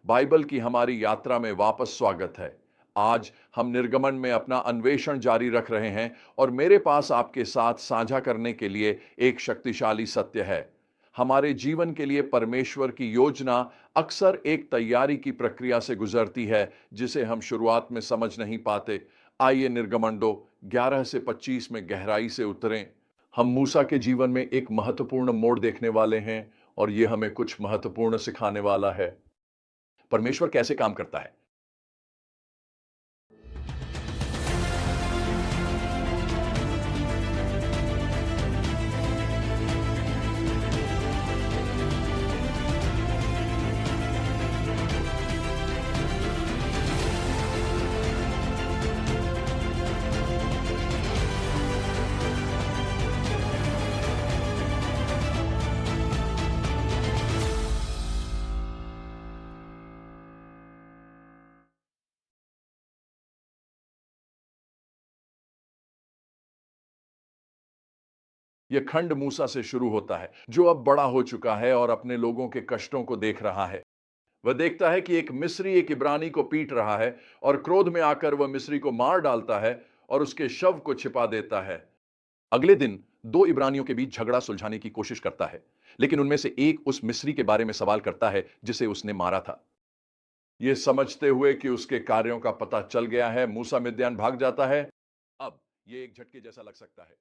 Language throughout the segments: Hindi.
बाइबल की हमारी यात्रा में वापस स्वागत है। आज हम निर्गमन में अपना अन्वेषण जारी रख रहे हैं और मेरे पास आपके साथ साझा करने के लिए एक शक्तिशाली सत्य है। हमारे जीवन के लिए परमेश्वर की योजना अक्सर एक तैयारी की प्रक्रिया से गुजरती है, जिसे हम शुरुआत में समझ नहीं पाते। आइए निर्गमन 11 से 25 में गहराई से उतरें। हम मूसा के जीवन में एक महत्वपूर्ण मोड़ देखने वाले हैं और यह हमें कुछ महत्वपूर्ण सिखाने वाला है। परमेश्वर कैसे काम करता है? यह खंड मूसा से शुरू होता है, जो अब बड़ा हो चुका है और अपने लोगों के कष्टों को देख रहा है। वह देखता है कि एक मिस्री एक इब्रानी को पीट रहा है और क्रोध में आकर वह मिस्री को मार डालता है और उसके शव को छिपा देता है। अगले दिन दो इब्रानियों के बीच झगड़ा सुलझाने की कोशिश करता है, लेकिन उनमें से एक उस मिस्री के बारे में सवाल करता है जिसे उसने मारा था। यह समझते हुए कि उसके कार्यों का पता चल गया है, मूसा मिद्यान भाग जाता है। अब यह एक झटके जैसा लग सकता है,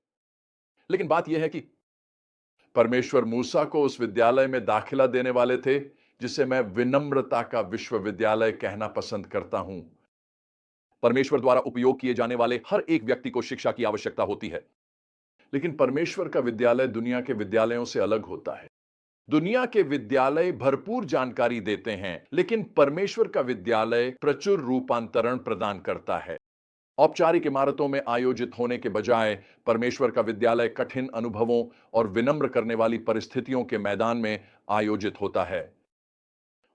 लेकिन बात यह है कि परमेश्वर मूसा को उस विद्यालय में दाखिला देने वाले थे, जिसे मैं विनम्रता का विश्वविद्यालय कहना पसंद करता हूं। परमेश्वर द्वारा उपयोग किए जाने वाले हर एक व्यक्ति को शिक्षा की आवश्यकता होती है, लेकिन परमेश्वर का विद्यालय दुनिया के विद्यालयों से अलग होता है। दुनिया के विद्यालय भरपूर जानकारी देते हैं, लेकिन परमेश्वर का विद्यालय प्रचुर रूपांतरण प्रदान करता है। औपचारिक इमारतों में आयोजित होने के बजाय परमेश्वर का विद्यालय कठिन अनुभवों और विनम्र करने वाली परिस्थितियों के मैदान में आयोजित होता है।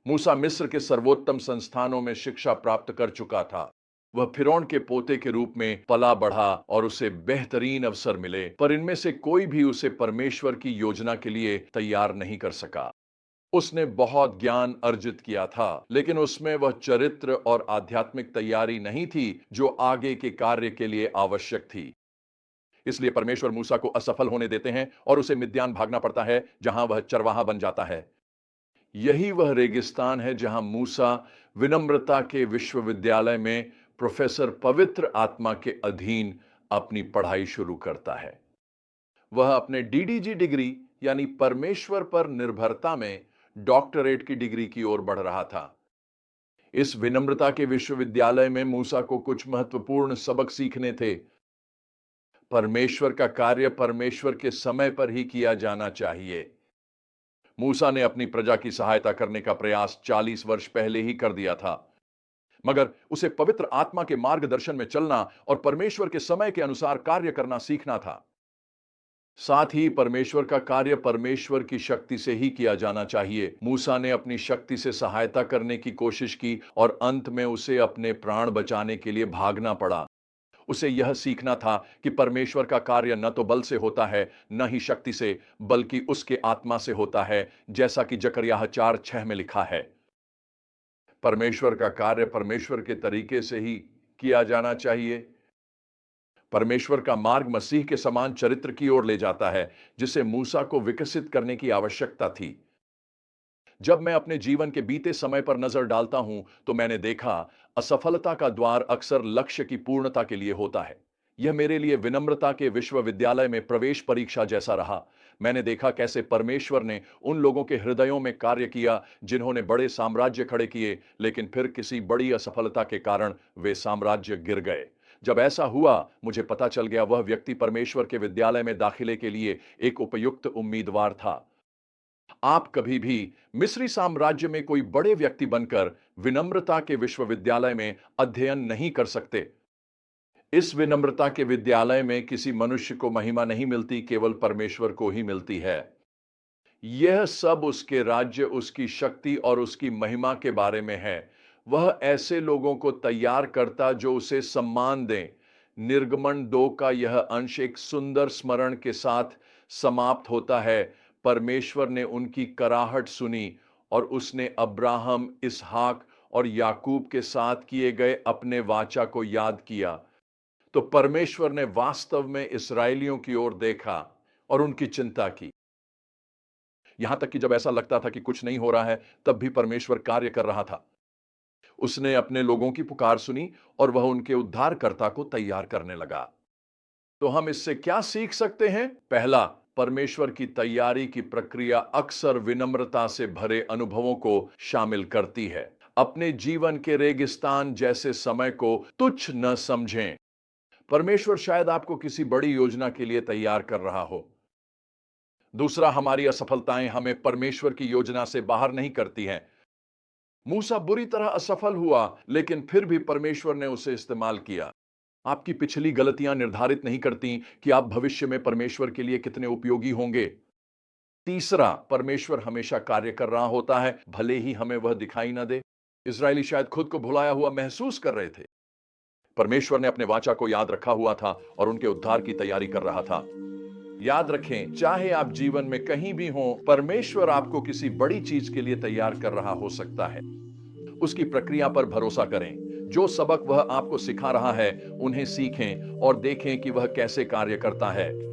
मूसा मिस्र के सर्वोत्तम संस्थानों में शिक्षा प्राप्त कर चुका था। वह फिरौन के पोते के रूप में पला बढ़ा और उसे बेहतरीन अवसर मिले, पर इनमें से कोई भी उसे परमेश्वर की योजना के लिए तैयार नहीं कर सका। उसने बहुत ज्ञान अर्जित किया था, लेकिन उसमें वह चरित्र और आध्यात्मिक तैयारी नहीं थी जो आगे के कार्य के लिए आवश्यक थी। इसलिए परमेश्वर मूसा को असफल होने देते हैं और उसे मिद्यान भागना पड़ता है, जहां वह चरवाहा बन जाता है। यही वह रेगिस्तान है जहां मूसा विनम्रता के विश्वविद्यालय में प्रोफेसर पवित्र आत्मा के अधीन अपनी पढ़ाई शुरू करता है। वह अपने डीडीजी डिग्री यानी परमेश्वर पर निर्भरता में डॉक्टरेट की डिग्री की ओर बढ़ रहा था। इस विनम्रता के विश्वविद्यालय में मूसा को कुछ महत्वपूर्ण सबक सीखने थे। परमेश्वर का कार्य परमेश्वर के समय पर ही किया जाना चाहिए। मूसा ने अपनी प्रजा की सहायता करने का प्रयास 40 वर्ष पहले ही कर दिया था, मगर उसे पवित्र आत्मा के मार्गदर्शन में चलना और परमेश्वर के समय के अनुसार कार्य करना सीखना था। साथ ही परमेश्वर का कार्य परमेश्वर की शक्ति से ही किया जाना चाहिए। मूसा ने अपनी शक्ति से सहायता करने की कोशिश की और अंत में उसे अपने प्राण बचाने के लिए भागना पड़ा। उसे यह सीखना था कि परमेश्वर का कार्य न तो बल से होता है, न ही शक्ति से, बल्कि उसके आत्मा से होता है, जैसा कि जकरयाह 4:6 में लिखा है। परमेश्वर का कार्य परमेश्वर के तरीके से ही किया जाना चाहिए। परमेश्वर का मार्ग मसीह के समान चरित्र की ओर ले जाता है, जिसे मूसा को विकसित करने की आवश्यकता थी। जब मैं अपने जीवन के बीते समय पर नजर डालता हूं, तो मैंने देखा असफलता का द्वार अक्सर लक्ष्य की पूर्णता के लिए होता है। यह मेरे लिए विनम्रता के विश्वविद्यालय में प्रवेश परीक्षा जैसा रहा। मैंने देखा कैसे परमेश्वर ने उन लोगों के हृदयों में कार्य किया जिन्होंने बड़े साम्राज्य खड़े किए, लेकिन फिर किसी बड़ी असफलता के कारण वे साम्राज्य गिर गए। जब ऐसा हुआ, मुझे पता चल गया वह व्यक्ति परमेश्वर के विद्यालय में दाखिले के लिए एक उपयुक्त उम्मीदवार था। आप कभी भी मिस्री साम्राज्य में कोई बड़े व्यक्ति बनकर विनम्रता के विश्वविद्यालय में अध्ययन नहीं कर सकते। इस विनम्रता के विद्यालय में किसी मनुष्य को महिमा नहीं मिलती, केवल परमेश्वर को ही मिलती है। यह सब उसके राज्य, उसकी शक्ति और उसकी महिमा के बारे में है। वह ऐसे लोगों को तैयार करता जो उसे सम्मान दें। निर्गमन 2 का यह अंश एक सुंदर स्मरण के साथ समाप्त होता है। परमेश्वर ने उनकी कराहट सुनी और उसने अब्राहम, इसहाक और याकूब के साथ किए गए अपने वाचा को याद किया, तो परमेश्वर ने वास्तव में इस्राएलियों की ओर देखा और उनकी चिंता की। यहां तक कि जब ऐसा लगता था कि कुछ नहीं हो रहा है, तब भी परमेश्वर कार्य कर रहा था। उसने अपने लोगों की पुकार सुनी और वह उनके उद्धारकर्ता को तैयार करने लगा। तो हम इससे क्या सीख सकते हैं? पहला, परमेश्वर की तैयारी की प्रक्रिया अक्सर विनम्रता से भरे अनुभवों को शामिल करती है। अपने जीवन के रेगिस्तान जैसे समय को तुच्छ न समझें। परमेश्वर शायद आपको किसी बड़ी योजना के लिए तैयार कर रहा हो। दूसरा, हमारी असफलताएं हमें परमेश्वर की योजना से बाहर नहीं करती हैं। मूसा बुरी तरह असफल हुआ, लेकिन फिर भी परमेश्वर ने उसे इस्तेमाल किया। आपकी पिछली गलतियां निर्धारित नहीं करती कि आप भविष्य में परमेश्वर के लिए कितने उपयोगी होंगे। तीसरा, परमेश्वर हमेशा कार्य कर रहा होता है, भले ही हमें वह दिखाई न दे। इस्राएली शायद खुद को भुलाया हुआ महसूस कर रहे थे। परमेश्वर ने अपने वाचा को याद रखा हुआ था और उनके उद्धार की तैयारी कर रहा था। याद रखें, चाहे आप जीवन में कहीं भी हों, परमेश्वर आपको किसी बड़ी चीज के लिए तैयार कर रहा हो सकता है। उसकी प्रक्रिया पर भरोसा करें। जो सबक वह आपको सिखा रहा है, उन्हें सीखें और देखें कि वह कैसे कार्य करता है।